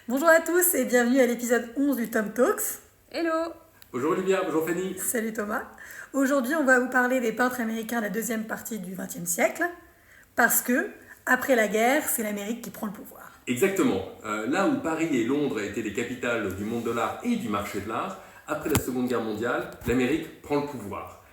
Bonjour à tous et bienvenue à l'épisode 11 du Tom Talks. Hello! Bonjour Olivia, bonjour Fanny. Salut Thomas. Aujourd'hui, on va vous parler des peintres américains de la deuxième partie du XXe siècle, parce que, après la guerre, c'est l'Amérique qui prend le pouvoir. Exactement. Là où Paris et Londres étaient les capitales du monde de l'art et du marché de l'art, après la Seconde Guerre mondiale, l'Amérique prend le pouvoir.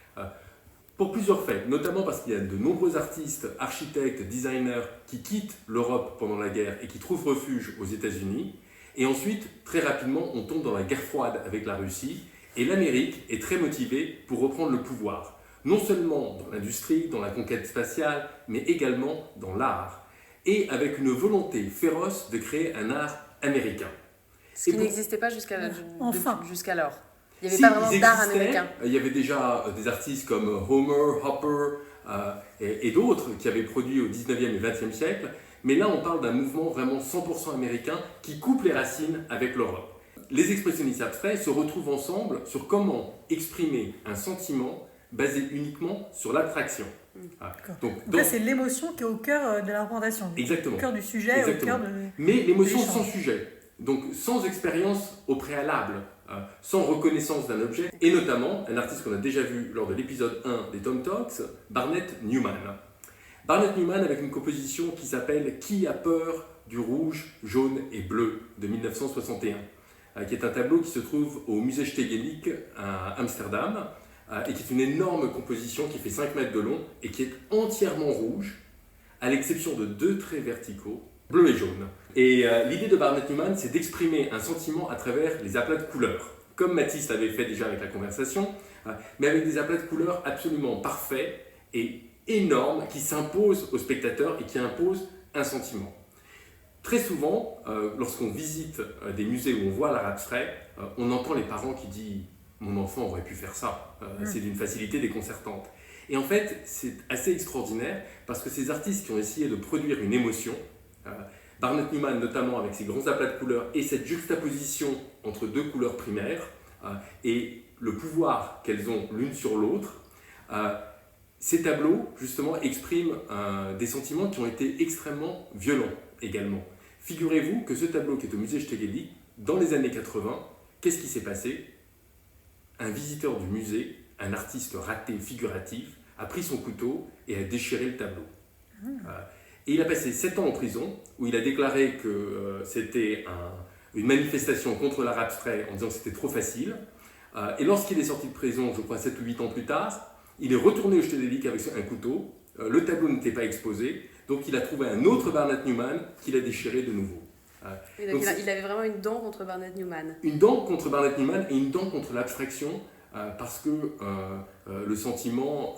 Pour plusieurs faits, notamment parce qu'il y a de nombreux artistes, architectes, designers qui quittent l'Europe pendant la guerre et qui trouvent refuge aux États-Unis. Et ensuite, très rapidement, on tombe dans la guerre froide avec la Russie et l'Amérique est très motivée pour reprendre le pouvoir. Non seulement dans l'industrie, dans la conquête spatiale, mais également dans l'art. Et avec une volonté féroce de créer un art américain. Ce qui n'existait pas jusqu'alors. Il n'y avait Si, pas vraiment ils d'art existaient, américain. Il y avait déjà des artistes comme Homer, Hopper et d'autres qui avaient produit au 19e et 20e siècle. Mais là, on parle d'un mouvement vraiment 100% américain qui coupe les racines avec l'Europe. Les expressionnistes abstraits se retrouvent ensemble sur comment exprimer un sentiment basé uniquement sur l'abstraction. Donc là, c'est l'émotion qui est au cœur de la représentation. Exactement. Au cœur du sujet, Exactement. au cœur de... Mais l'émotion de l'échange. sans sujet, donc sans expérience au préalable, sans reconnaissance d'un objet, et notamment un artiste qu'on a déjà vu lors de l'épisode 1 des Tom Talks, Barnett Newman. Barnett Newman avec une composition qui s'appelle « Qui a peur du rouge, jaune et bleu » de 1961, qui est un tableau qui se trouve au musée Stedelijk à Amsterdam, et qui est une énorme composition qui fait 5 mètres de long et qui est entièrement rouge, à l'exception de 2 traits verticaux, bleu et jaune. Et l'idée de Barnett Newman, c'est d'exprimer un sentiment à travers les aplats de couleurs, comme Matisse l'avait fait déjà avec la conversation, mais avec des aplats de couleurs absolument parfaits et énormes qui s'imposent au spectateur et qui imposent un sentiment. Très souvent, lorsqu'on visite des musées où on voit l'art abstrait, on entend les parents qui disent « mon enfant aurait pu faire ça ». C'est d'une facilité déconcertante. Et en fait, c'est assez extraordinaire parce que ces artistes qui ont essayé de produire une émotion, Barnett Newman notamment avec ses grands aplats de couleurs et cette juxtaposition entre 2 couleurs primaires et le pouvoir qu'elles ont l'une sur l'autre, ces tableaux justement expriment des sentiments qui ont été extrêmement violents également. Figurez-vous que ce tableau qui est au musée Stedelijk, dans les années 80, qu'est-ce qui s'est passé? Un visiteur du musée, un artiste raté figuratif, a pris son couteau et a déchiré le tableau. Et il a passé 7 ans en prison, où il a déclaré que c'était une manifestation contre l'art abstrait en disant que c'était trop facile. Et lorsqu'il est sorti de prison, je crois 7 ou 8 ans plus tard, il est retourné au Stedelijk avec un couteau, le tableau n'était pas exposé, donc il a trouvé un autre Barnett Newman qu'il a déchiré de nouveau. Donc il avait vraiment une dent contre Barnett Newman. Une dent contre Barnett Newman et une dent contre l'abstraction, parce que le sentiment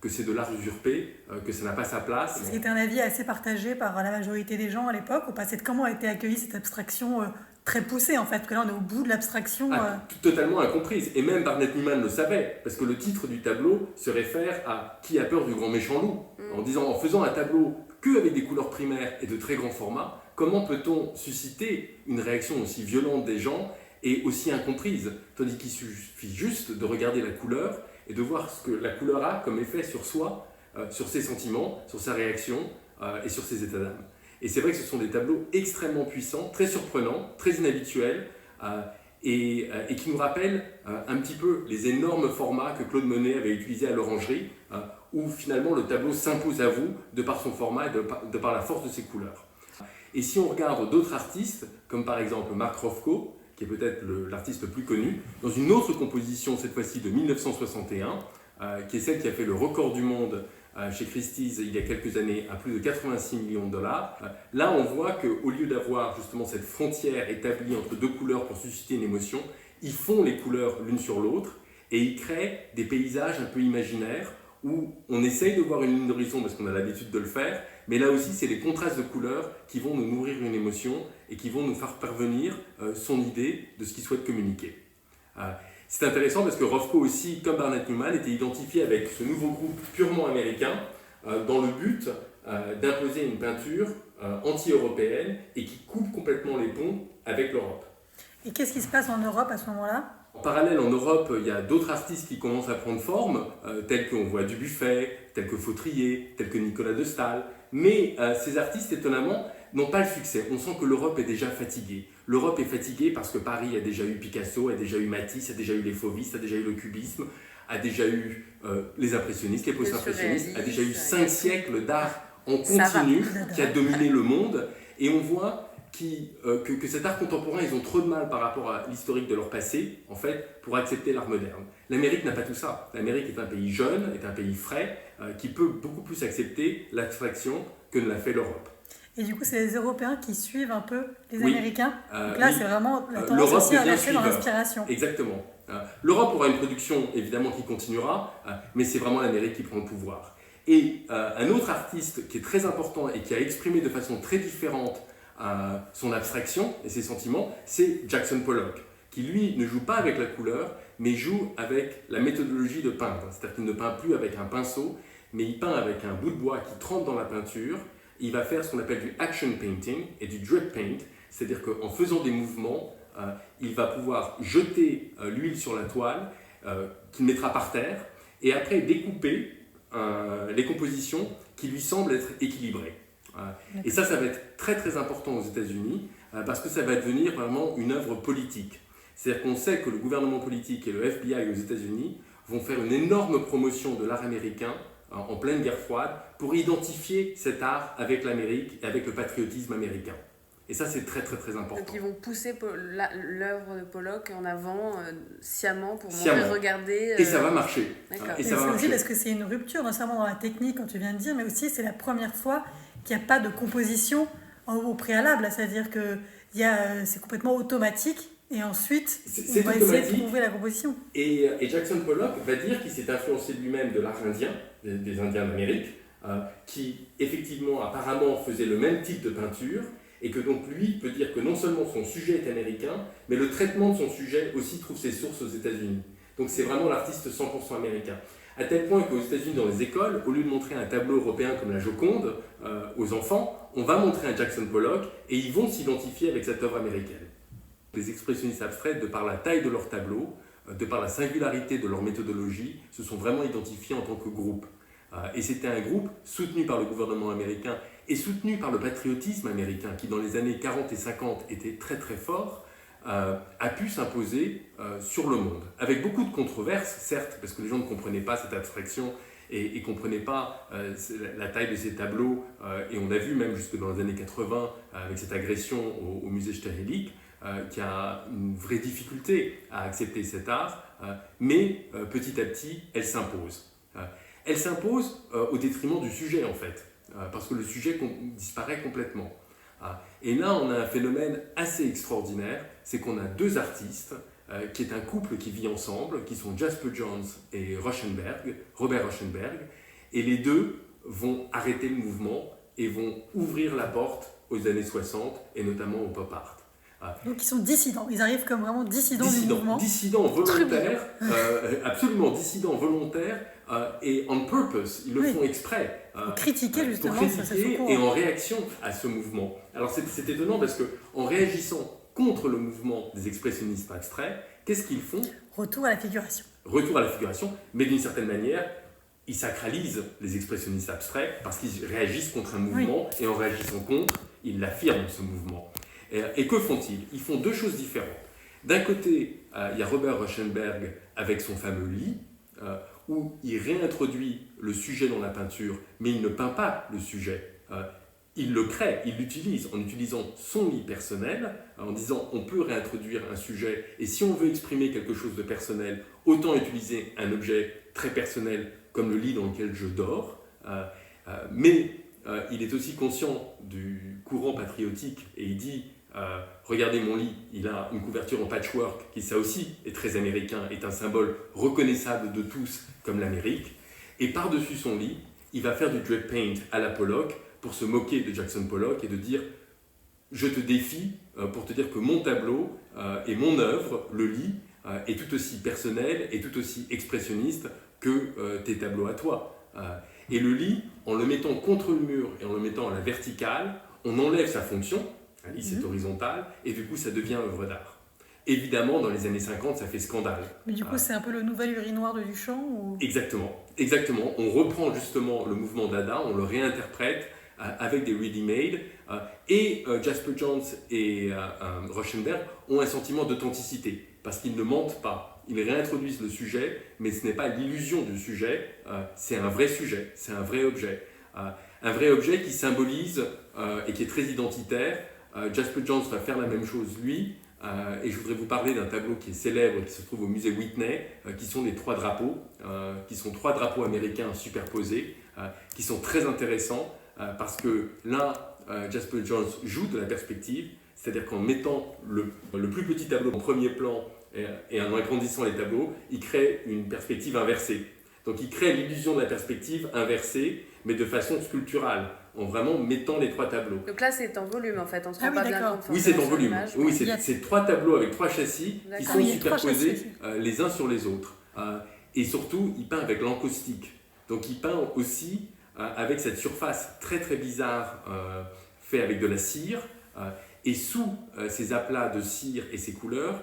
que c'est de l'art usurpé, que ça n'a pas sa place. C'était un avis assez partagé par la majorité des gens à l'époque, ou pas? C'est comment a été accueillie cette abstraction très poussée en fait, parce que là on est au bout de l'abstraction. Totalement incomprise, et même Barnett Newman le savait, parce que le titre du tableau se réfère à « Qui a peur du grand méchant loup ?» en faisant un tableau qu'avec des couleurs primaires et de très grands formats, comment peut-on susciter une réaction aussi violente des gens et aussi incomprise, tandis qu'il suffit juste de regarder la couleur et de voir ce que la couleur a comme effet sur soi, sur ses sentiments, sur sa réaction et sur ses états d'âme. Et c'est vrai que ce sont des tableaux extrêmement puissants, très surprenants, très inhabituels, et qui nous rappellent un petit peu les énormes formats que Claude Monet avait utilisés à l'Orangerie, où finalement le tableau s'impose à vous de par son format et de par la force de ses couleurs. Et si on regarde d'autres artistes, comme par exemple Mark Rothko, qui est peut-être l'artiste le plus connu, dans une autre composition, cette fois-ci de 1961, qui est celle qui a fait le record du monde chez Christie's il y a quelques années à plus de 86 millions de dollars. Là, on voit qu'au lieu d'avoir justement cette frontière établie entre 2 couleurs pour susciter une émotion, ils font les couleurs l'une sur l'autre et ils créent des paysages un peu imaginaires où on essaye de voir une ligne d'horizon parce qu'on a l'habitude de le faire, mais là aussi, c'est les contrastes de couleurs qui vont nous nourrir une émotion et qui vont nous faire parvenir son idée de ce qu'il souhaite communiquer. C'est intéressant parce que Rothko aussi, comme Barnett Newman, était identifié avec ce nouveau groupe purement américain dans le but d'imposer une peinture anti-européenne et qui coupe complètement les ponts avec l'Europe. Et qu'est-ce qui se passe en Europe à ce moment-là? En parallèle, en Europe, il y a d'autres artistes qui commencent à prendre forme, tels qu'on voit Dubuffet, tels que Fautrier, tels que Nicolas de Staël. Mais ces artistes, étonnamment, n'ont pas le succès. On sent que l'Europe est déjà fatiguée. L'Europe est fatiguée parce que Paris a déjà eu Picasso, a déjà eu Matisse, a déjà eu les fauvistes, a déjà eu le cubisme, a déjà eu les impressionnistes, les post-impressionnistes, a déjà eu 5 siècles d'art en continu qui a dominé le monde. Et on voit que cet art contemporain, ils ont trop de mal par rapport à l'historique de leur passé, en fait, pour accepter l'art moderne. L'Amérique n'a pas tout ça. L'Amérique est un pays jeune, est un pays frais, qui peut beaucoup plus accepter l'abstraction que ne l'a fait l'Europe. Et du coup, c'est les Européens qui suivent un peu les Américains. Donc là, c'est vraiment la tendance aussi à lâcher dans l'inspiration. Exactement. L'Europe aura une production, évidemment, qui continuera, mais c'est vraiment l'Amérique qui prend le pouvoir. Et un autre artiste qui est très important et qui a exprimé de façon très différente son abstraction et ses sentiments, c'est Jackson Pollock, qui lui ne joue pas avec la couleur, mais joue avec la méthodologie de peindre. C'est-à-dire qu'il ne peint plus avec un pinceau, mais il peint avec un bout de bois qui trempe dans la peinture. Il va faire ce qu'on appelle du action painting et du drip paint, c'est-à-dire qu'en faisant des mouvements, il va pouvoir jeter l'huile sur la toile qu'il mettra par terre et après découper les compositions qui lui semblent être équilibrées. Et ça va être très très important aux États-Unis parce que ça va devenir vraiment une œuvre politique. C'est-à-dire qu'on sait que le gouvernement politique et le FBI aux États-Unis vont faire une énorme promotion de l'art américain en pleine guerre froide pour identifier cet art avec l'Amérique et avec le patriotisme américain. Et ça, c'est très très très important. Donc ils vont pousser l'œuvre de Pollock en avant sciemment pour montrer, regarder... Et ça va marcher. Et ça va marcher parce que c'est une rupture, non seulement dans la technique, comme tu viens de dire, mais aussi c'est la première fois qu'il n'y a pas de composition au préalable. C'est-à-dire que c'est complètement automatique. Et ensuite, on va essayer de trouver la composition. Et Jackson Pollock va dire qu'il s'est influencé lui-même de l'art indien, des Indiens d'Amérique, qui effectivement, apparemment, faisaient le même type de peinture, et que donc lui peut dire que non seulement son sujet est américain, mais le traitement de son sujet aussi trouve ses sources aux États-Unis. Donc c'est vraiment l'artiste 100% américain. À tel point qu'aux États-Unis, dans les écoles, au lieu de montrer un tableau européen comme la Joconde aux enfants, on va montrer un Jackson Pollock, et ils vont s'identifier avec cette œuvre américaine. Les expressionnistes abstraits, de par la taille de leur tableau, de par la singularité de leur méthodologie, se sont vraiment identifiés en tant que groupe. Et c'était un groupe soutenu par le gouvernement américain et soutenu par le patriotisme américain, qui dans les années 40 et 50 était très très fort, a pu s'imposer sur le monde. Avec beaucoup de controverses, certes, parce que les gens ne comprenaient pas cette abstraction et ne comprenaient pas la taille de ces tableaux, et on a vu même jusque dans les années 80, avec cette agression au musée Stehlik, qui a une vraie difficulté à accepter cet art, mais petit à petit, elle s'impose. Elle s'impose au détriment du sujet, en fait, parce que le sujet disparaît complètement. Et là, on a un phénomène assez extraordinaire, c'est qu'on a deux artistes, qui est un couple qui vit ensemble, qui sont Jasper Johns et Robert Rauschenberg, et les deux vont arrêter le mouvement et vont ouvrir la porte aux années 60, et notamment au pop art. Donc ils sont dissidents, ils arrivent comme vraiment dissidents du mouvement. Dissidents volontaires, absolument dissidents volontaires, et on purpose, ils le font exprès. Pour critiquer justement, pour critiquer et en réaction à ce mouvement. Alors c'est étonnant parce qu'en réagissant contre le mouvement des expressionnistes abstraits, qu'est-ce qu'ils font ? Retour à la figuration. Retour à la figuration, mais d'une certaine manière, ils sacralisent les expressionnistes abstraits parce qu'ils réagissent contre un mouvement, et en réagissant contre, ils l'affirment ce mouvement. Et que font-ils ? Ils font deux choses différentes. D'un côté, il y a Robert Rauschenberg avec son fameux lit, où il réintroduit le sujet dans la peinture, mais il ne peint pas le sujet. Il le crée, il l'utilise en utilisant son lit personnel, en disant on peut réintroduire un sujet, et si on veut exprimer quelque chose de personnel, autant utiliser un objet très personnel comme le lit dans lequel je dors. Mais il est aussi conscient du courant patriotique, et il dit regardez mon lit, il a une couverture en patchwork qui ça aussi est très américain, est un symbole reconnaissable de tous comme l'Amérique, et par-dessus son lit il va faire du drip paint à la Pollock pour se moquer de Jackson Pollock et de dire je te défie pour te dire que mon tableau et mon œuvre, le lit, est tout aussi personnel et tout aussi expressionniste que tes tableaux à toi. Et le lit, en le mettant contre le mur et en le mettant à la verticale, on enlève sa fonction. Un lit, c'est horizontal, et du coup, ça devient œuvre d'art. Évidemment, dans les années 50, ça fait scandale. Mais du coup, c'est un peu le nouvel urinoir de Duchamp ou... Exactement. On reprend justement le mouvement Dada, on le réinterprète avec des ready-made, Et Jasper Johns et Rauschenberg ont un sentiment d'authenticité, parce qu'ils ne mentent pas. Ils réintroduisent le sujet, mais ce n'est pas l'illusion du sujet, c'est un vrai sujet, c'est un vrai objet. Un vrai objet qui symbolise et qui est très identitaire. Jasper Johns va faire la même chose lui, et je voudrais vous parler d'un tableau qui est célèbre, qui se trouve au musée Whitney, qui sont les 3 drapeaux, qui sont 3 drapeaux américains superposés, qui sont très intéressants, parce que là, Jasper Johns joue de la perspective, c'est-à-dire qu'en mettant le plus petit tableau en premier plan et en agrandissant les tableaux, il crée une perspective inversée. Donc il crée l'illusion de la perspective inversée, mais de façon sculpturale, en vraiment mettant les 3 tableaux. Donc là, c'est en volume en fait, on se rend pas bien compte. Oui, c'est en volume. Oui, c'est 3 tableaux avec 3 châssis qui sont superposés les uns sur les autres. Et surtout, il peint avec l'encaustique. Donc il peint aussi avec cette surface très très bizarre fait avec de la cire. Et sous ces aplats de cire et ces couleurs,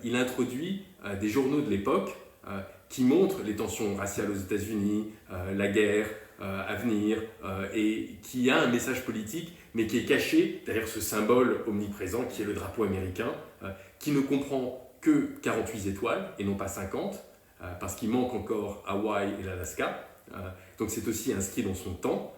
il introduit des journaux de l'époque qui montrent les tensions raciales aux États-Unis, la guerre à venir, et qui a un message politique, mais qui est caché derrière ce symbole omniprésent qui est le drapeau américain, qui ne comprend que 48 étoiles et non pas 50, parce qu'il manque encore Hawaï et l'Alaska. Donc c'est aussi inscrit dans son temps.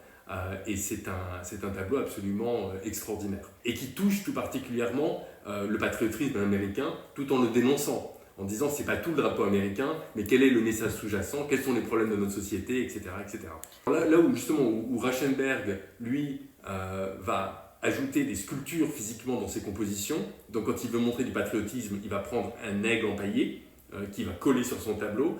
Et c'est un tableau absolument extraordinaire et qui touche tout particulièrement le patriotisme américain tout en le dénonçant, en disant c'est pas tout le drapeau américain, mais quel est le message sous-jacent, quels sont les problèmes de notre société, etc. etc. Là où justement où Rauschenberg, lui, va ajouter des sculptures physiquement dans ses compositions, donc quand il veut montrer du patriotisme, il va prendre un aigle empaillé qui va coller sur son tableau.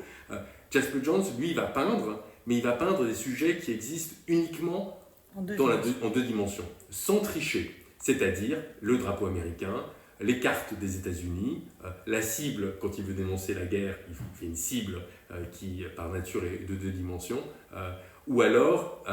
Jasper Johns, lui, va peindre, mais il va peindre des sujets qui existent uniquement en deux dimensions, sans tricher, c'est-à-dire le drapeau américain, les cartes des États-Unis, la cible, quand il veut dénoncer la guerre, il fait une cible qui, par nature, est de 2 dimensions, ou alors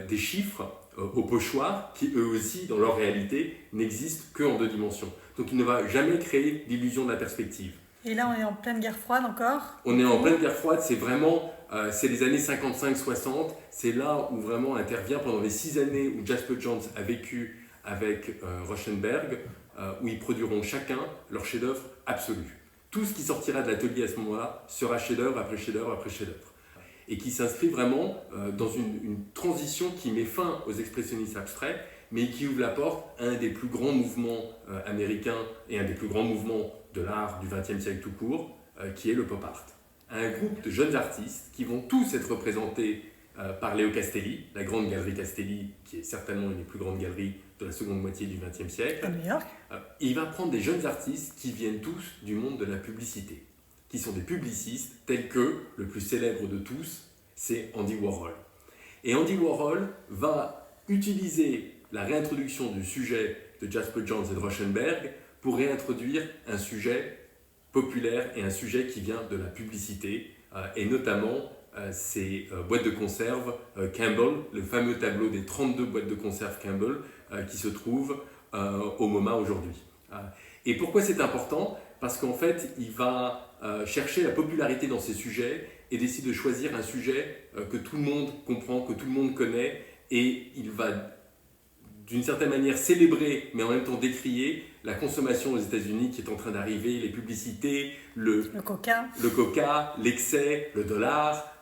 des chiffres au pochoir qui, eux aussi, dans leur réalité, n'existent qu'en 2 dimensions. Donc il ne va jamais créer l'illusion de la perspective. Et là, on est en pleine guerre froide encore. On est en pleine guerre froide, c'est vraiment, c'est les années 55-60, c'est là où vraiment intervient pendant les 6 années où Jasper Johns a vécu avec Rauschenberg, où ils produiront chacun leur chef-d'œuvre absolu. Tout ce qui sortira de l'atelier à ce moment-là sera chef-d'œuvre après chef-d'œuvre après chef-d'œuvre. Et qui s'inscrit vraiment dans une transition qui met fin aux expressionnistes abstraits, mais qui ouvre la porte à un des plus grands mouvements américains et un des plus grands mouvements de l'art du XXe siècle tout court, qui est le pop art. Un groupe de jeunes artistes qui vont tous être représentés par Leo Castelli, la grande galerie Castelli, qui est certainement une des plus grandes galeries de la seconde moitié du XXe siècle. À New York. Il va prendre des jeunes artistes qui viennent tous du monde de la publicité, qui sont des publicistes tels que, le plus célèbre de tous, c'est Andy Warhol. Et Andy Warhol va utiliser la réintroduction du sujet de Jasper Johns et de Rauschenberg pour réintroduire un sujet populaire et un sujet qui vient de la publicité, et notamment ces boîtes de conserve Campbell, le fameux tableau des 32 boîtes de conserve Campbell qui se trouvent au MoMA aujourd'hui. Et pourquoi c'est important ? Parce qu'en fait, il va chercher la popularité dans ces sujets et décide de choisir un sujet que tout le monde comprend, que tout le monde connaît, et il va d'une certaine manière célébrer, mais en même temps décrier la consommation aux États-Unis qui est en train d'arriver, les publicités, le coca, l'excès, le dollar,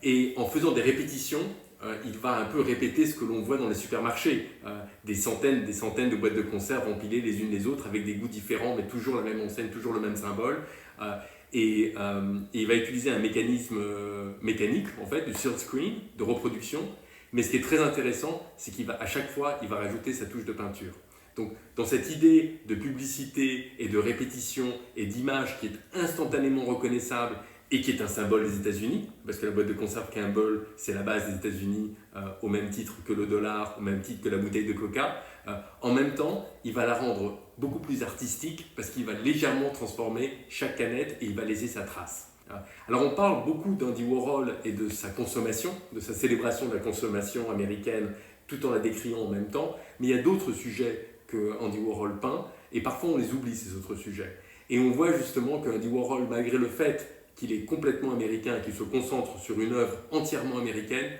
et en faisant des répétitions, il va un peu répéter ce que l'on voit dans les supermarchés, des centaines de boîtes de conserve empilées les unes les autres avec des goûts différents, mais toujours la même enseigne, toujours le même symbole. Et il va utiliser un mécanisme mécanique, en fait, du third screen, de reproduction. Mais ce qui est très intéressant, c'est qu'à chaque fois, il va rajouter sa touche de peinture. Donc, dans cette idée de publicité et de répétition et d'image qui est instantanément reconnaissable et qui est un symbole des États-Unis, parce que la boîte de conserve Campbell, c'est la base des États-Unis au même titre que le dollar, au même titre que la bouteille de coca, en même temps, il va la rendre beaucoup plus artistique parce qu'il va légèrement transformer chaque canette et il va laisser sa trace. Alors on parle beaucoup d'Andy Warhol et de sa consommation, de sa célébration de la consommation américaine tout en la décriant en même temps, mais il y a d'autres sujets que Andy Warhol peint et parfois on les oublie ces autres sujets. Et on voit justement que Andy Warhol, malgré le fait qu'il est complètement américain et qu'il se concentre sur une œuvre entièrement américaine,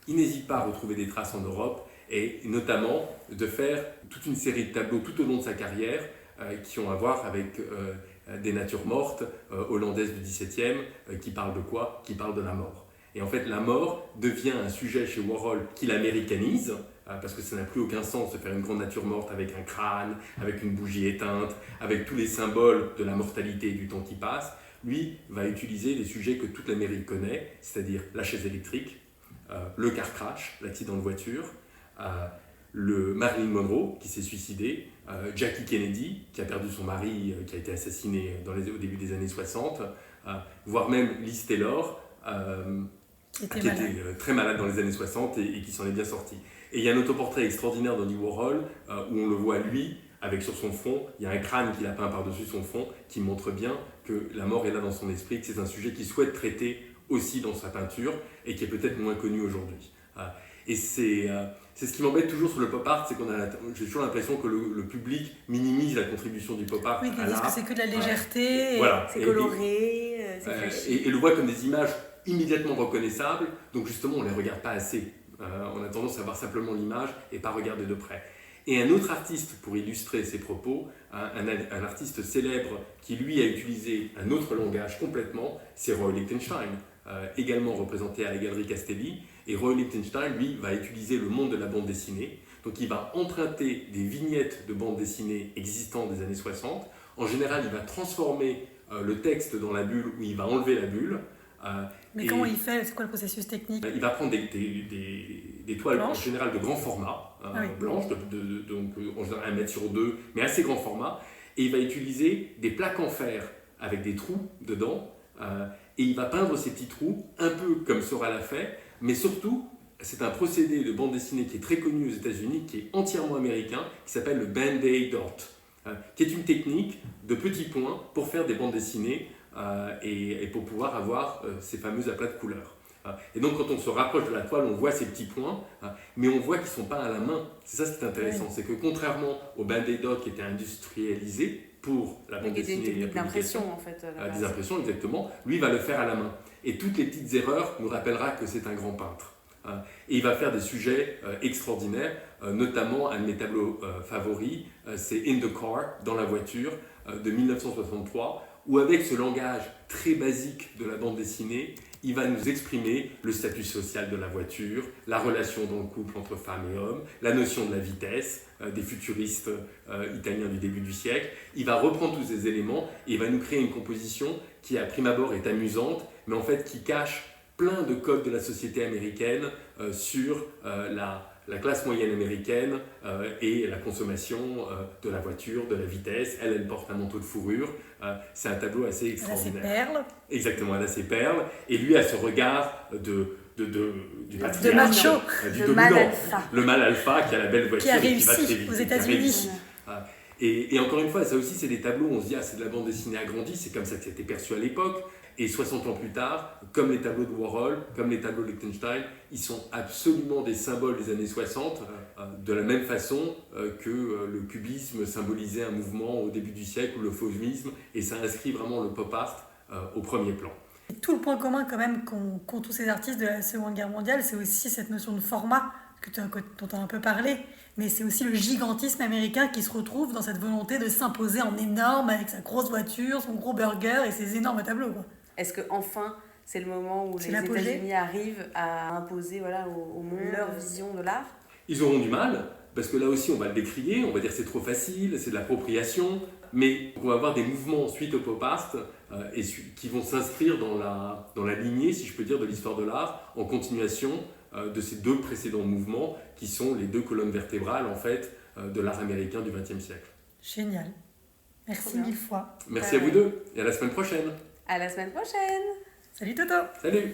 il n'hésite pas à retrouver des traces en Europe et notamment de faire toute une série de tableaux tout au long de sa carrière qui ont à voir avec des natures mortes hollandaises du XVIIe qui parlent de quoi? Qui parlent de la mort. Et en fait, la mort devient un sujet chez Warhol qui l'américanise, parce que ça n'a plus aucun sens de faire une grande nature morte avec un crâne, avec une bougie éteinte, avec tous les symboles de la mortalité et du temps qui passe. Lui va utiliser les sujets que toute l'Amérique connaît, c'est-à-dire la chaise électrique, le car crash, l'accident de voiture, le Marilyn Monroe qui s'est suicidé, Jackie Kennedy qui a perdu son mari, qui a été assassiné au début des années 60, voire même Liz Taylor, qui était très malade dans les années 60 et qui s'en est bien sorti. Et il y a un autoportrait extraordinaire d'Andy Warhol où on le voit lui, avec sur son front, il y a un crâne qu'il a peint par-dessus son front qui montre bien que la mort est là dans son esprit, que c'est un sujet qu'il souhaite traiter aussi dans sa peinture et qui est peut-être moins connu aujourd'hui. Et c'est ce qui m'embête toujours sur le pop art, c'est j'ai toujours l'impression que le public minimise la contribution du pop art à l'art. Oui, que c'est que de la légèreté, voilà. C'est coloré, c'est flashy. Et le voit comme des images immédiatement reconnaissables, donc justement on ne les regarde pas assez. On a tendance à voir simplement l'image et pas regarder de près. Et un autre artiste, pour illustrer ses propos, un artiste célèbre qui lui a utilisé un autre langage complètement, c'est Roy Lichtenstein, également représenté à la Galerie Castelli. Et Roy Lichtenstein, lui, va utiliser le monde de la bande dessinée. Donc il va emprunter des vignettes de bande dessinée existantes des années 60. En général, il va transformer le texte dans la bulle ou il va enlever la bulle. Mais comment il fait? C'est quoi le processus technique? Il va prendre des toiles en général de grand format, blanches, donc en général 1 mètre sur 2, mais assez grand format, et il va utiliser des plaques en fer avec des trous dedans, et il va peindre ces petits trous, un peu comme Seurat l'a fait, mais surtout, c'est un procédé de bande dessinée qui est très connu aux États-Unis, qui est entièrement américain, qui s'appelle le Band-Aid dot, qui est une technique de petits points pour faire des bandes dessinées et pour pouvoir avoir ces fameux aplats de couleurs. Et donc quand on se rapproche de la toile, on voit ces petits points, mais on voit qu'ils ne sont pas à la main. C'est ça ce qui est intéressant, c'est que contrairement au Band-Aid dot qui était industrialisé pour la bande dessinée et la publication, d'impression en fait. des impressions exactement, lui va le faire à la main. Et toutes les petites erreurs nous rappellera que c'est un grand peintre. Et il va faire des sujets extraordinaires, notamment un de mes tableaux favoris, c'est In the Car, dans la voiture, de 1963, où avec ce langage très basique de la bande dessinée, il va nous exprimer le statut social de la voiture, la relation dans le couple entre femmes et hommes, la notion de la vitesse, des futuristes italiens du début du siècle. Il va reprendre tous ces éléments et il va nous créer une composition qui, à prime abord, est amusante, mais en fait qui cache plein de codes de la société américaine sur la classe moyenne américaine et la consommation de la voiture, de la vitesse. Elle porte un manteau de fourrure. C'est un tableau assez extraordinaire. Elle a ses perles. Exactement, elle a ses perles. Et lui a ce regard du patriarche, macho, du le dominant, mâle alpha. le mâle alpha qui a la belle voiture Qui a et qui va très réussi vite. aux États-Unis. Et encore une fois, ça aussi, c'est des tableaux où on se dit, c'est de la bande dessinée agrandie, c'est comme ça que c'était perçu à l'époque. Et 60 ans plus tard, comme les tableaux de Warhol, comme les tableaux de Lichtenstein, ils sont absolument des symboles des années 60, de la même façon que le cubisme symbolisait un mouvement au début du siècle, ou le fauvisme, et ça inscrit vraiment le pop art au premier plan. Et tout le point commun quand même qu'ont tous ces artistes de la Seconde Guerre mondiale, c'est aussi cette notion de format dont on a un peu parlé, mais c'est aussi le gigantisme américain qui se retrouve dans cette volonté de s'imposer en énorme avec sa grosse voiture, son gros burger et ses énormes tableaux, quoi. Est-ce qu'enfin, c'est le moment où les États-Unis arrivent à imposer au monde leur vision de l'art? Ils auront du mal, parce que là aussi on va le décrier, on va dire c'est trop facile, c'est de l'appropriation, mais on va avoir des mouvements suite au pop art qui vont s'inscrire dans la lignée, si je peux dire, de l'histoire de l'art, en continuation de ces deux précédents mouvements qui sont les deux colonnes vertébrales en fait de l'art américain du XXe siècle. Génial. Merci 1000 fois. Merci à vous deux et à la semaine prochaine. À la semaine prochaine. Salut Toto. Salut.